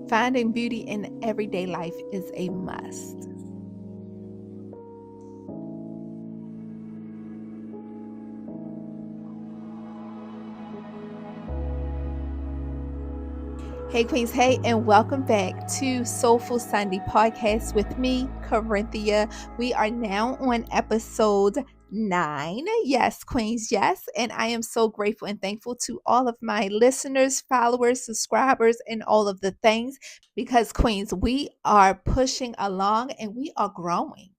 Finding beauty in everyday life is a must. Hey Queens, hey, and welcome back to Soulful Sunday podcast with me, Corinthia. We are now on episode 9. Yes, Queens, yes. And I am so grateful and thankful to all of my listeners, followers, subscribers, and all of the things because, Queens, we are pushing along and we are growing.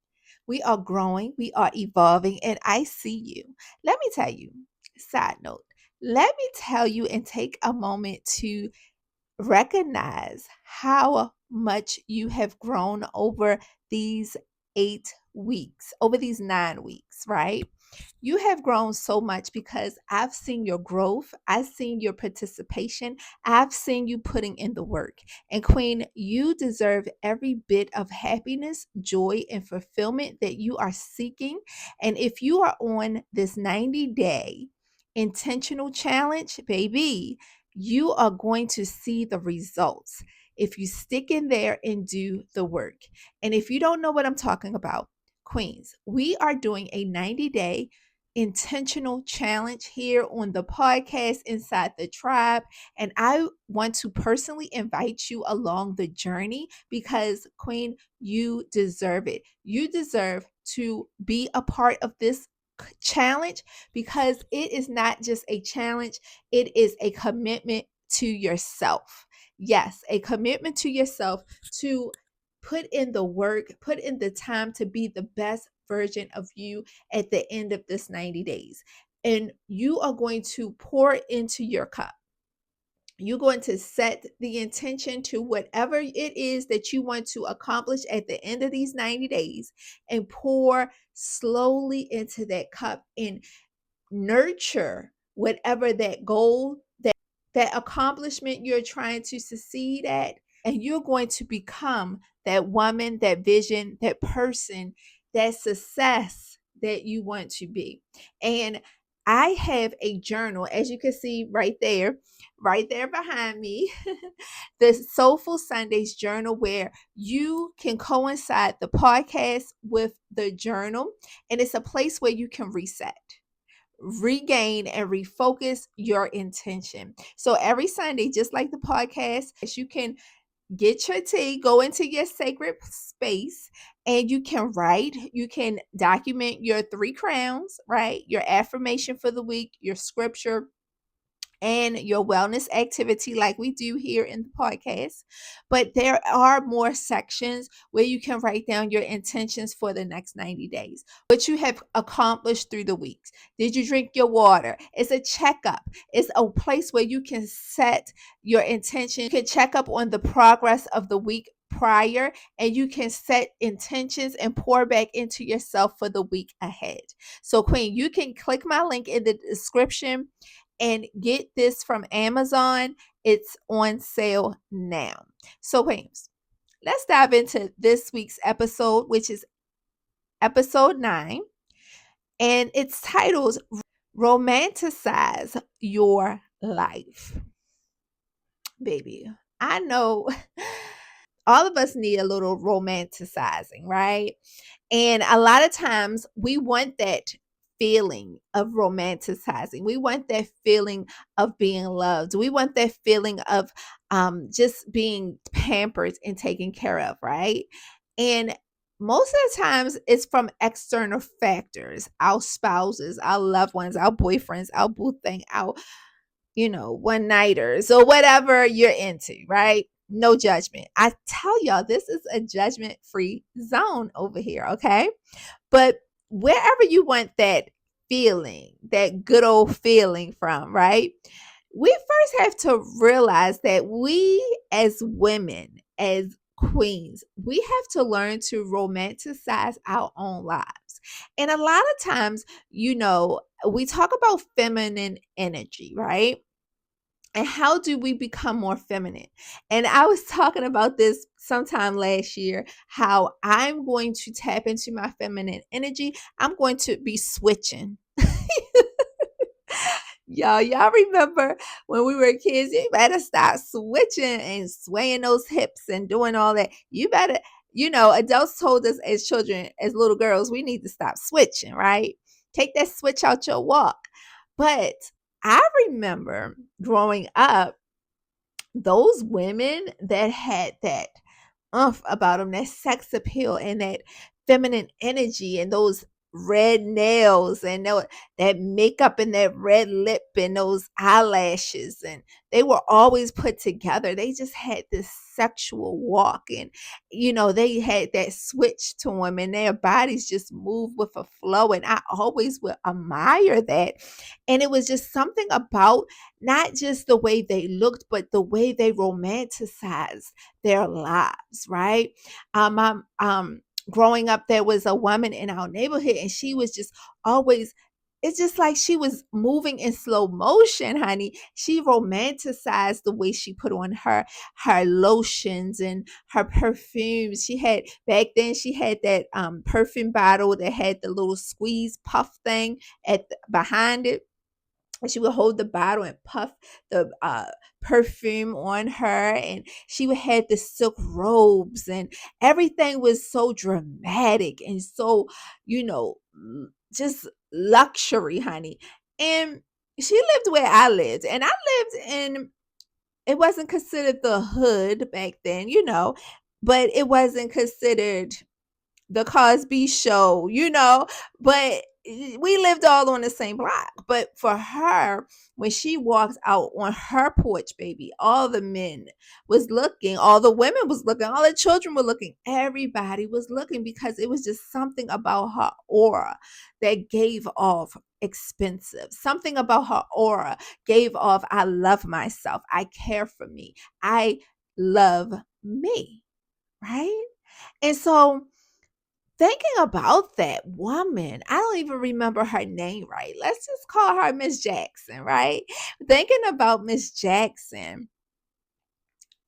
We are growing, we are evolving, and I see you. Let me tell you, side note, let me tell you and take a moment to recognize how much you have grown over these 8 weeks, over these 9 weeks, right? You have grown so much because I've seen your growth. I've seen your participation. I've seen you putting in the work. And Queen, you deserve every bit of happiness, joy, and fulfillment that you are seeking. And if you are on this 90-day intentional challenge, baby, you are going to see the results if you stick in there and do the work. And if you don't know what I'm talking about, Queens, we are doing a 90-day intentional challenge here on the podcast inside the tribe. And I want to personally invite you along the journey because, Queen, you deserve it. You deserve to be a part of this challenge because it is not just a challenge, it is a commitment to yourself. Yes, a commitment to yourself to put in the work, put in the time to be the best version of you at the end of this 90 days. And you are going to pour into your cup. You're going to set the intention to whatever it is that you want to accomplish at the end of these 90 days and pour slowly into that cup and nurture whatever that goal, that accomplishment you're trying to succeed at. And you're going to become that woman, that vision, that person, that success that you want to be. And I have a journal, as you can see right there behind me, the Soulful Sundays journal, where you can coincide the podcast with the journal. And it's a place where you can reset, regain, and refocus your intention. So every Sunday, just like the podcast, you can get your tea, go into your sacred space, and you can write, you can document your 3 crowns, right? Your affirmation for the week, your scripture, and your wellness activity like we do here in the podcast. But there are more sections where you can write down your intentions for the next 90 days, what you have accomplished through the weeks. Did you drink your water? It's a checkup. It's a place where you can set your intention. You can check up on the progress of the week prior, and you can set intentions and pour back into yourself for the week ahead. So, Queen, you can click my link in the description and get this from Amazon. It's on sale now. So, Queens, let's dive into this week's episode, which is episode 9, and it's titled Romanticize Your Life. Baby, I know all of us need a little romanticizing, right? And a lot of times we want that feeling of romanticizing. We want that feeling of being loved. We want that feeling of just being pampered and taken care of, right? And most of the times it's from external factors, our spouses, our loved ones, our boyfriends, our boo thing, our one nighters or whatever you're into, right? No judgment. I tell y'all, this is a judgment free zone over here, okay? But wherever you want that feeling, that good old feeling from, right? We first have to realize that we as women, as queens, we have to learn to romanticize our own lives. And a lot of times, we talk about feminine energy, right? And how do we become more feminine? And I was talking about this sometime last year, how I'm going to tap into my feminine energy. I'm going to be switching. Y'all remember when we were kids, you better stop switching and swaying those hips and doing all that. You better, adults told us as children, as little girls, we need to stop switching, right? Take that switch out your walk. But I remember growing up, those women that had that about them, that sex appeal and that feminine energy and those red nails and that makeup and that red lip and those eyelashes, and they were always put together. They just had this sexual walk, and they had that switch to them, and their bodies just move with a flow, and I always would admire that. And it was just something about not just the way they looked, but the way they romanticized their lives, right? Growing up, there was a woman in our neighborhood, and she was just always, it's just like she was moving in slow motion, honey. She romanticized the way she put on her lotions and her perfumes. She had, back then, she had that perfume bottle that had the little squeeze puff thing behind it, and she would hold the bottle and puff the perfume on her, and she would have the silk robes, and everything was so dramatic and so, just luxury, honey. And she lived where I lived, and I lived in, it wasn't considered the hood back then, but it wasn't considered the Cosby Show, but we lived all on the same block. But for her, when she walked out on her porch, baby, all the men was looking, all the women was looking, all the children were looking, everybody was looking, because it was just something about her aura that gave off expensive. Something about her aura gave off, I love myself, I care for me, I love me, right? And so, thinking about that woman, I don't even remember her name, right? Let's just call her Miss Jackson, right? Thinking about Miss Jackson,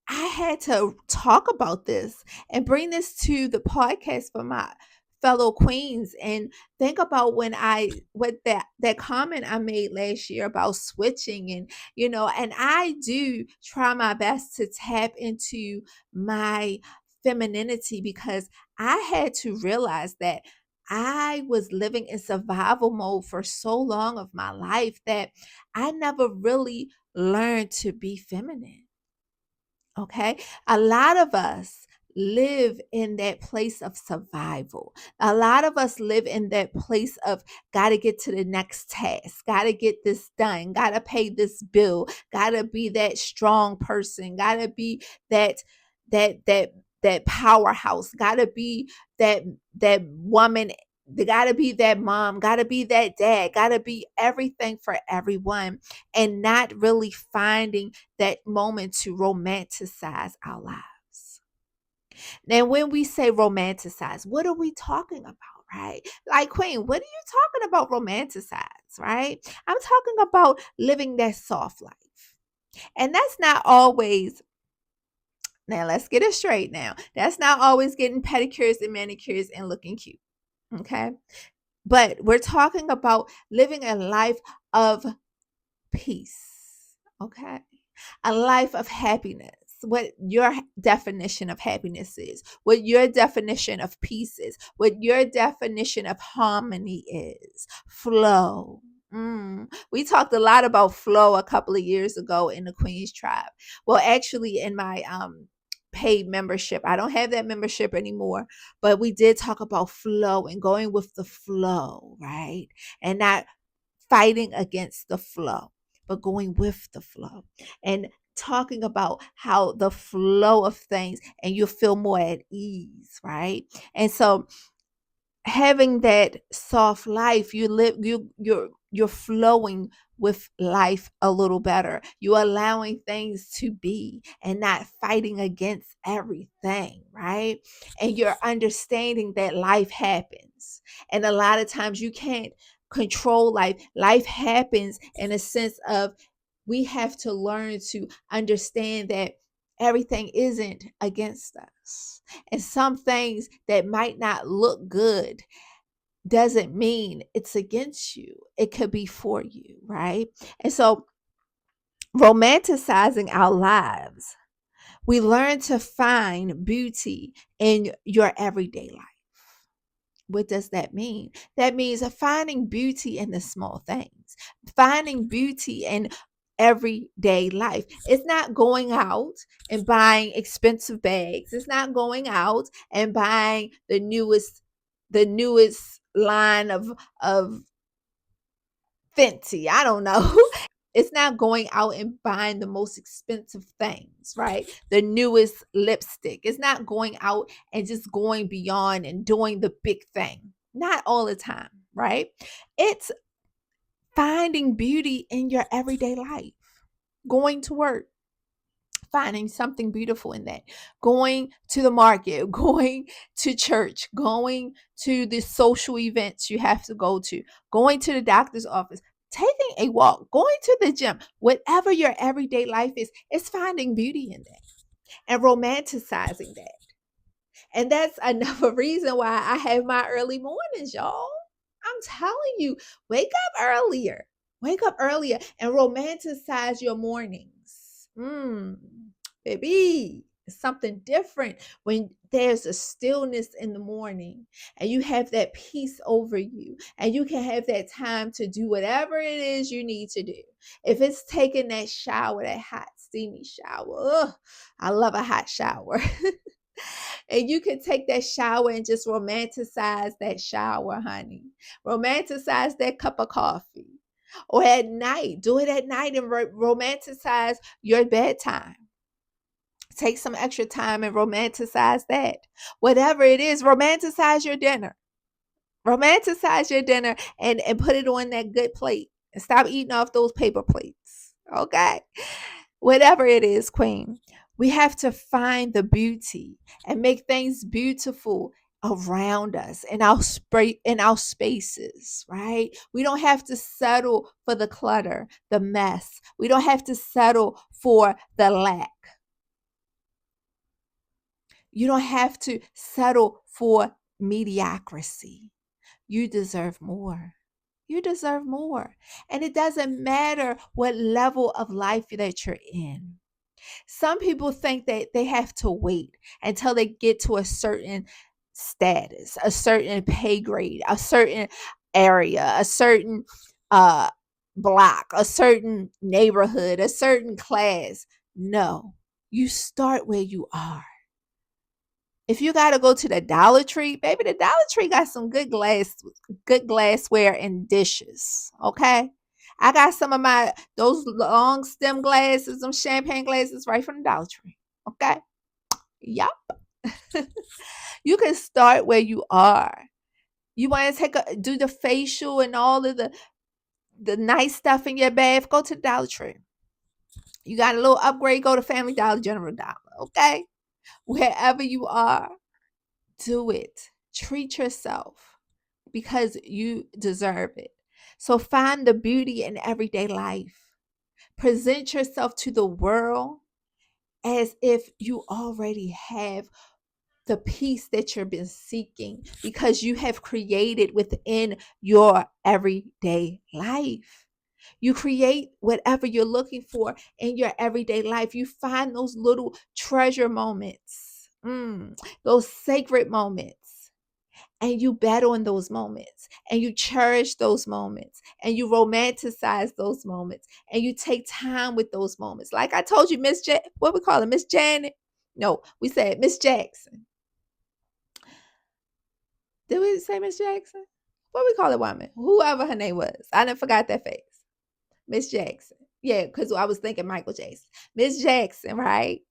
I had to talk about this and bring this to the podcast for my fellow queens, and think about what that comment I made last year about switching, and and I do try my best to tap into my femininity, because I had to realize that I was living in survival mode for so long of my life that I never really learned to be feminine. Okay. A lot of us live in that place of survival. A lot of us live in that place of got to get to the next task, got to get this done, got to pay this bill, got to be that strong person, got to be that that that that powerhouse, got to be that woman, they got to be that mom, got to be that dad, got to be everything for everyone, and not really finding that moment to romanticize our lives. Now, when we say romanticize, what are we talking about, right? Like, Queen, what are you talking about romanticize, right? I'm talking about living that soft life. And that's not always, now let's get it straight now. That's not always getting pedicures and manicures and looking cute. Okay. But we're talking about living a life of peace. Okay. A life of happiness. What your definition of happiness is, what your definition of peace is, what your definition of harmony is. Flow. We talked a lot about flow a couple of years ago in the Queen's Tribe. Well, actually, in my paid membership, I don't have that membership anymore, but we did talk about flow and going with the flow, right? And not fighting against the flow, but going with the flow, and talking about how the flow of things, and you'll feel more at ease, right? And so, having that soft life, you're flowing with life a little better. You're allowing things to be and not fighting against everything, right? And you're understanding that life happens, and a lot of times you can't control life happens, in a sense of, we have to learn to understand that everything isn't against us, and some things that might not look good doesn't mean it's against you. It could be for you, right? And so, romanticizing our lives, we learn to find beauty in your everyday life. What does that mean? That means finding beauty in the small things, finding beauty in everyday life. It's not going out and buying expensive bags. It's not going out and buying the newest line of Fenty. I don't know. It's not going out and buying the most expensive things, right? The newest lipstick. It's not going out and just going beyond and doing the big thing. Not all the time, right? It's finding beauty in your everyday life. Going to work, finding something beautiful in that. Going to the market, going to church, going to the social events you have to go to, going to the doctor's office, taking a walk, going to the gym, whatever your everyday life is, it's finding beauty in that and romanticizing that. And that's another reason why I have my early mornings, y'all. I'm telling you, wake up earlier. Wake up earlier and romanticize your mornings. Baby, it's something different when there's a stillness in the morning and you have that peace over you and you can have that time to do whatever it is you need to do. If it's taking that shower, that hot, steamy shower, I love a hot shower. And you can take that shower and just romanticize that shower, honey. Romanticize that cup of coffee. Or at night, do it at night and romanticize your bedtime. Take some extra time and romanticize that. Whatever it is, romanticize your dinner. Romanticize your dinner and put it on that good plate. And stop eating off those paper plates. Okay? Whatever it is, Queen. We have to find the beauty and make things beautiful around us in our spaces, right? We don't have to settle for the clutter, the mess. We don't have to settle for the lack. You don't have to settle for mediocrity. You deserve more. You deserve more. And it doesn't matter what level of life that you're in. Some people think that they have to wait until they get to a certain status, a certain pay grade, a certain area, a certain block, a certain neighborhood, a certain class. No, you start where you are. If you got to go to the Dollar Tree, baby, the Dollar Tree got some good glassware and dishes. Okay. I got some of those long stem glasses, some champagne glasses right from the Dollar Tree. Okay. Yup. You can start where you are. You want to do the facial and all of the nice stuff in your bath, go to the Dollar Tree. You got a little upgrade, go to Family Dollar, General Dollar. Okay. Wherever you are, do it. Treat yourself because you deserve it. So find the beauty in everyday life. Present yourself to the world as if you already have the peace that you've been seeking because you have created within your everyday life. You create whatever you're looking for in your everyday life. You find those little treasure moments, those sacred moments. And you battle in those moments and you cherish those moments and you romanticize those moments and you take time with those moments. Like I told you, what we call her, Miss Janet? No, we said Miss Jackson. Did we say Miss Jackson? What we call the woman? Whoever her name was. I didn't forgot that face. Miss Jackson. Yeah, because I was thinking Michael Jackson. Miss Jackson, right?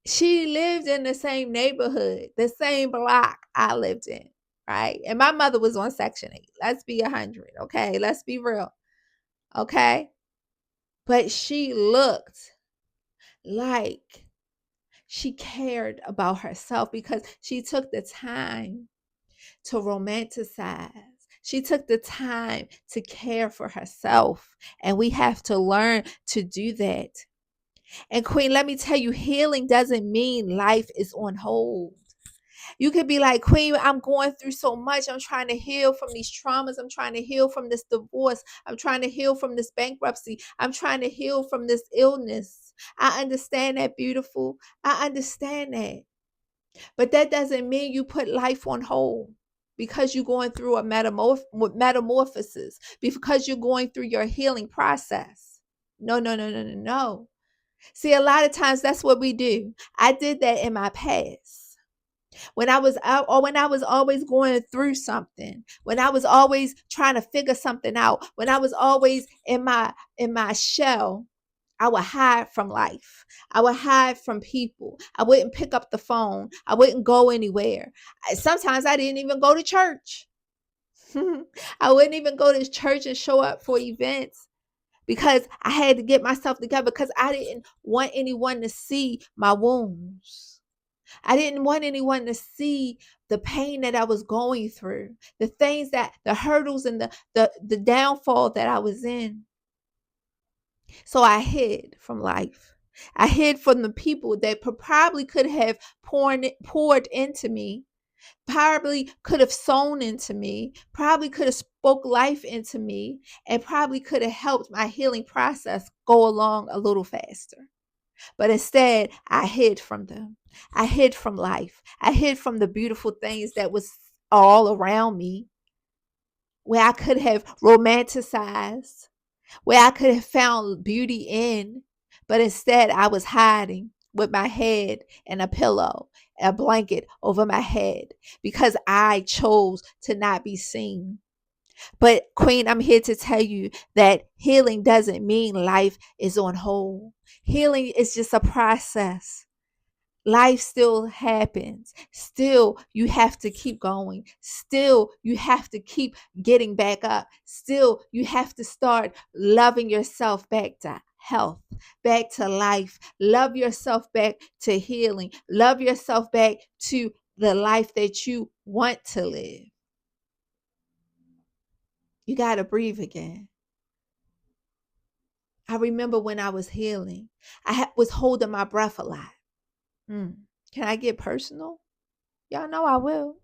She lived in the same neighborhood, the same block I lived in, right? And my mother was on Section 8. Let's be 100, okay? Let's be real, okay? But she looked like she cared about herself because she took the time to romanticize. She took the time to care for herself. And we have to learn to do that. And Queen, let me tell you, healing doesn't mean life is on hold. You could be like, Queen, I'm going through so much. I'm trying to heal from these traumas. I'm trying to heal from this divorce. I'm trying to heal from this bankruptcy. I'm trying to heal from this illness. I understand that, beautiful. I understand that. But that doesn't mean you put life on hold because you're going through a metamorphosis, because you're going through your healing process. No, no, no, no, no, no. See, a lot of times that's what we do. I did that in my past. When I was out, or when I was always going through something, when I was always trying to figure something out, when I was always in my shell, I would hide from life. I would hide from people. I wouldn't pick up the phone. I wouldn't go anywhere. Sometimes I didn't even go to church. I wouldn't even go to church and show up for events because I had to get myself together, because I didn't want anyone to see my wounds. I didn't want anyone to see the pain that I was going through, the things that, the hurdles and the downfall that I was in. So I hid from life. I hid from the people that probably could have poured into me, probably could have sown into me, probably could have spoke life into me, and probably could have helped my healing process go along a little faster. But instead, I hid from them. I hid from life. I hid from the beautiful things that was all around me, where I could have romanticized, where I could have found beauty in. But instead, I was hiding with my head in a pillow, a blanket over my head, because I chose to not be seen. But Queen, I'm here to tell you that healing doesn't mean life is on hold. Healing is just a process. Life still happens. Still, you have to keep going. Still, you have to keep getting back up. Still, you have to start loving yourself back to health, back to life. Love yourself back to healing. Love yourself back to the life that you want to live. You got to breathe again. I remember when I was healing, was holding my breath a lot. Can I get personal? Y'all know I will.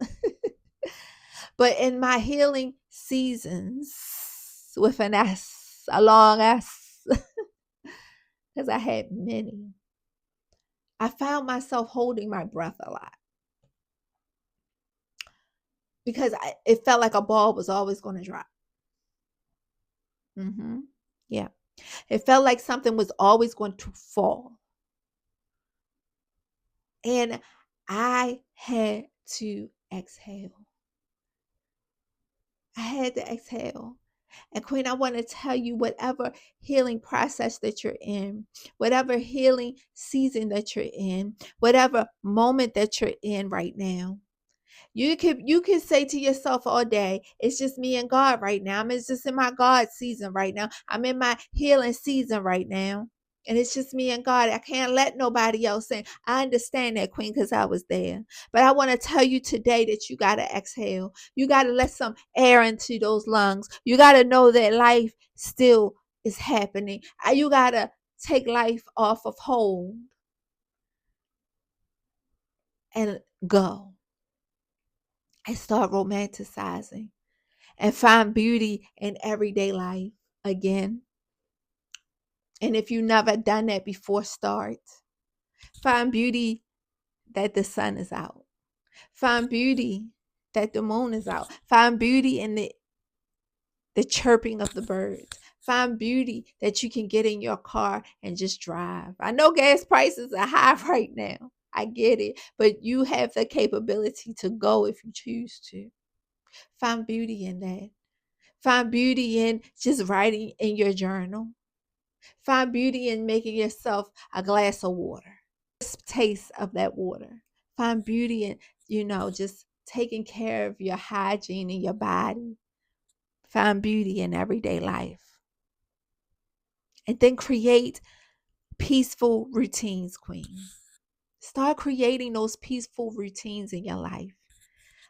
But in my healing seasons, with an S, a long S, because I had many, I found myself holding my breath a lot, because it felt like a ball was always going to drop. Yeah. It felt like something was always going to fall. And I had to exhale. I had to exhale. And Queen, I want to tell you, whatever healing process that you're in, whatever healing season that you're in, whatever moment that you're in right now, you can say to yourself all day, it's just me and God right now. I'm just in my God season right now. I'm in my healing season right now. And it's just me and God. I can't let nobody else in. I understand that, Queen, because I was there. But I want to tell you today that you got to exhale. You got to let some air into those lungs. You got to know that life still is happening. You got to take life off of hold and go and start romanticizing and find beauty in everyday life again. And if you've never done that before, start. Find beauty that the sun is out. Find beauty that the moon is out. Find beauty in the chirping of the birds. Find beauty that you can get in your car and just drive. I know gas prices are high right now. I get it. But you have the capability to go if you choose to. Find beauty in that. Find beauty in just writing in your journal. Find beauty in making yourself a glass of water. Just taste of that water. Find beauty in, just taking care of your hygiene in your body. Find beauty in everyday life. And then create peaceful routines, Queen. Start creating those peaceful routines in your life.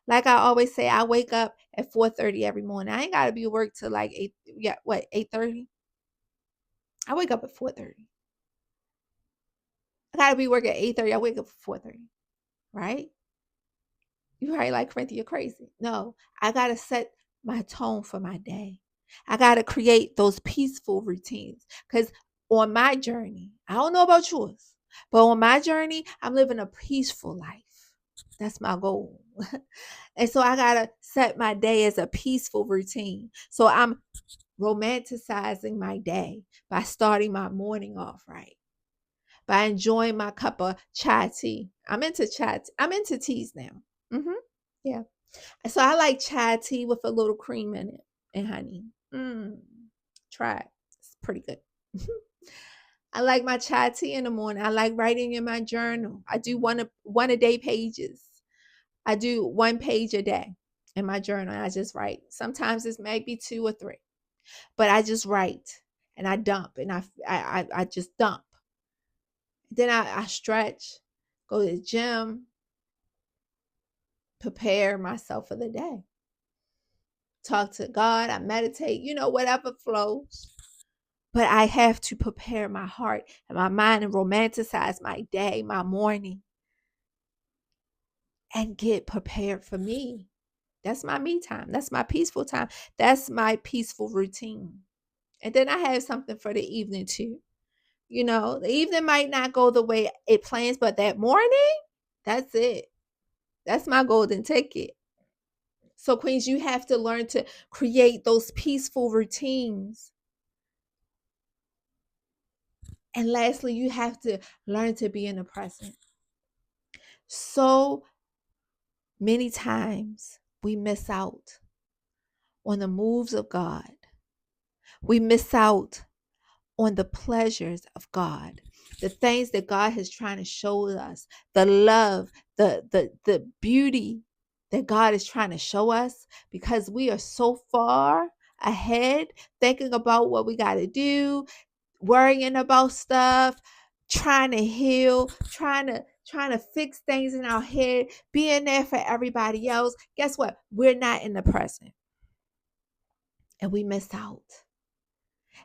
Like I always say, I wake up at 4:30 every morning. I ain't got to be at work till like 8:30? I wake up at 4:30. I got to be working at 8:30. I wake up at 4:30, right? You probably like, Corinthia, you're crazy. No, I got to set my tone for my day. I got to create those peaceful routines because on my journey, I don't know about yours, but on my journey, I'm living a peaceful life. That's my goal. And so I got to set my day as a peaceful routine. So I'm romanticizing my day by starting my morning off right, by enjoying my cup of chai tea. I'm into chai. I'm into teas now. Yeah. So I like chai tea with a little cream in it and honey. Try it. It's pretty good. I like my chai tea in the morning. I like writing in my journal. I do one a day pages. I do 1 page a day in my journal. And I just write. Sometimes it's maybe 2 or 3, but I just write and I dump and I just dump. Then I stretch, go to the gym, prepare myself for the day. Talk to God, I meditate, whatever flows. But I have to prepare my heart and my mind and romanticize my day, my morning, and get prepared for me. That's my me time. That's my peaceful time. That's my peaceful routine. And then I have something for the evening too. The evening might not go the way it plans, but that morning, that's it. That's my golden ticket. So, Queens, you have to learn to create those peaceful routines. And lastly, you have to learn to be in the present. So many times we miss out on the moves of God. We miss out on the pleasures of God, the things that God is trying to show us, the love, the beauty that God is trying to show us, because we are so far ahead thinking about what we got to do, worrying about stuff, trying to heal, trying to fix things in our head, being there for everybody else. Guess what? We're not in the present. And we miss out.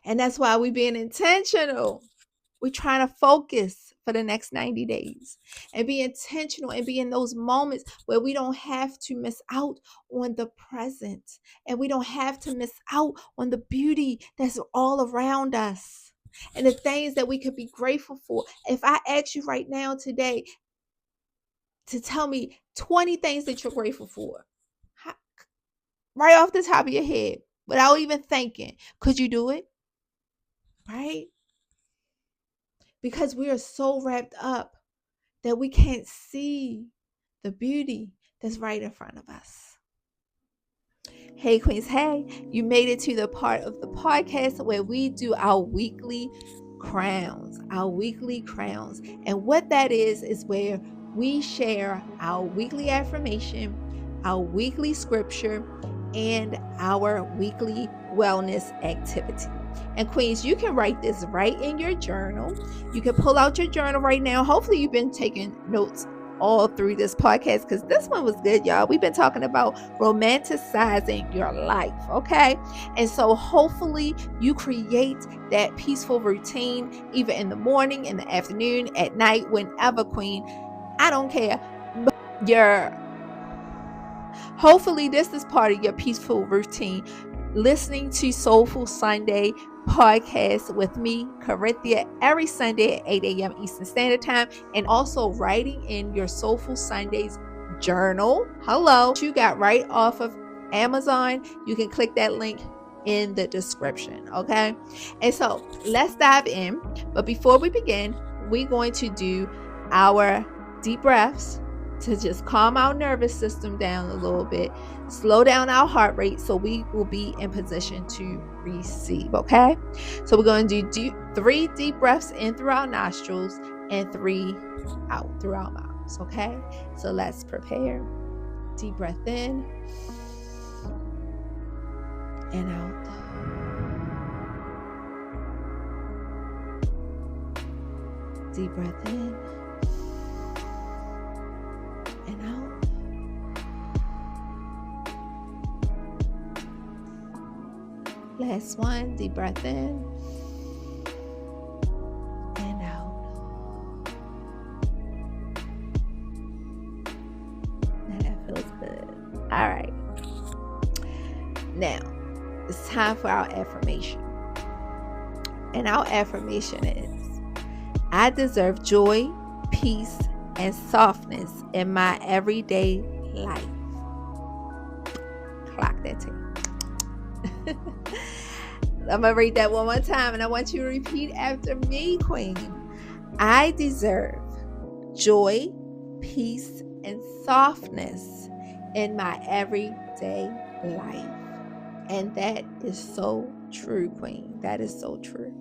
And that's why we're being intentional. We're trying to focus for the next 90 days and be intentional and be in those moments where we don't have to miss out on the present and we don't have to miss out on the beauty that's all around us and the things that we could be grateful for. If I ask you right now today to tell me 20 things that you're grateful for, right off the top of your head, without even thinking, could you do it? Right? Because we are so wrapped up that we can't see the beauty that's right in front of us. Hey, Queens. Hey, you made it to the part of the podcast where we do our weekly crowns, And what that is where we share our weekly affirmation, our weekly scripture, and our weekly wellness activity. And Queens, you can write this right in your journal. You can pull out your journal right now. Hopefully you've been taking notes all through this podcast because this one was good, y'all. We've been talking about romanticizing your life, okay? And so hopefully you create that peaceful routine either in the morning, in the afternoon, at night, whenever, Queen. I don't care. Hopefully this is part of your peaceful routine. Listening to Soulful Sunday podcast with me, Corinthia, every Sunday at 8 a.m. Eastern Standard Time, and also writing in your Soulful Sundays journal. Hello, you got right off of Amazon. You can click that link in the description, okay? And so let's dive in. But before we begin, we're going to do our deep breaths to just calm our nervous system down a little bit, slow down our heart rate so we will be in position to receive, okay? So we're going to do 3 deep breaths in through our nostrils and 3 out through our mouths, okay? So let's prepare. Deep breath in and out. Deep breath in and out. Last one, deep breath in and out. Now that feels Now, it's time for our affirmation. And our affirmation is, I deserve joy, peace, and softness in my everyday life. Clock that tape. I'm going to read that one more time, and I want you to repeat after me, Queen. I deserve joy, peace, and softness in my everyday life. And that is so true, Queen. That is so true.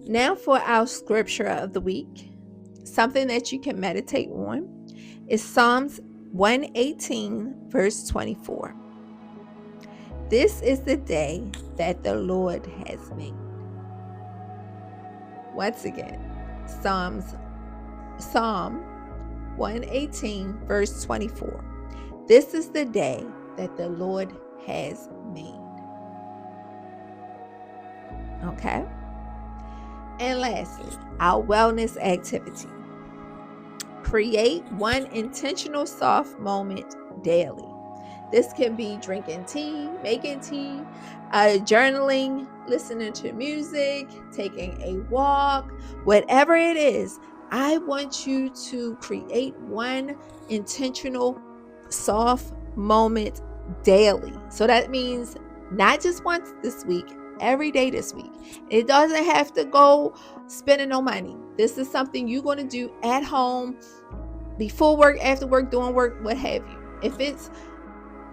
Now for our scripture of the week, something that you can meditate on is Psalms 118, verse 24. This is the day that the Lord has made. Once again, Psalm 118, verse 24. This is the day that the Lord has made. Okay? And lastly, our wellness activity. Create one intentional soft moment daily. This can be drinking tea, making tea, journaling, listening to music, taking a walk, whatever it is. I want you to create one intentional soft moment daily. So that means not just once this week, every day this week. It doesn't have to go spending no money. This is something you're going to do at home, before work, after work, doing work, what have you. If it's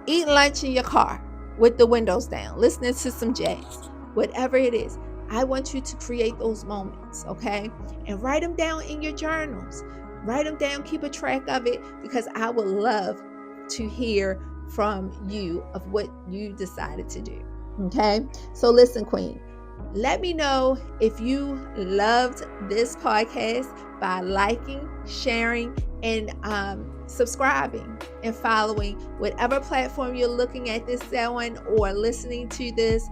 eating lunch in your car with the windows down, listening to some jazz, whatever it is, I want you to create those moments, okay? And write them down in your journals. Write them down, keep a track of it, because I would love to hear from you of what you decided to do, okay? So listen, Queen, let me know if you loved this podcast by liking, sharing, and subscribing and following whatever platform you're looking at this on or listening to this.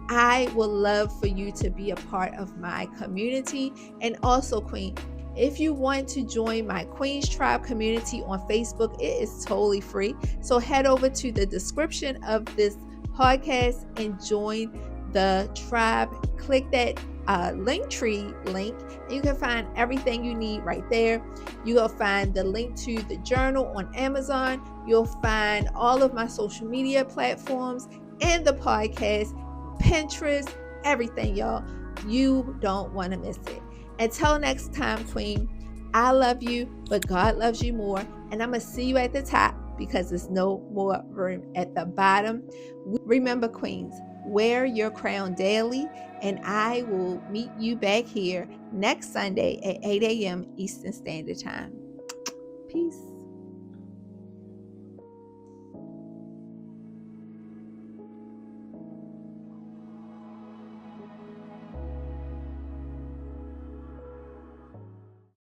I would love for you to be a part of my community. And also, Queen, if you want to join my Queen's Tribe community on Facebook, it is totally free. So head over to the description of this podcast and join the tribe. Click that Linktree link, and you can find everything you need right there. You'll find the link to the journal on Amazon. You'll find all of my social media platforms and the podcast, Pinterest, everything, y'all. You don't want to miss it. Until next time, Queen, I love you, but God loves you more. And I'm going to see you at the top, because there's no more room at the bottom. Remember, Queens, wear your crown daily, and I will meet you back here next Sunday at 8 a.m. Eastern Standard Time. Peace.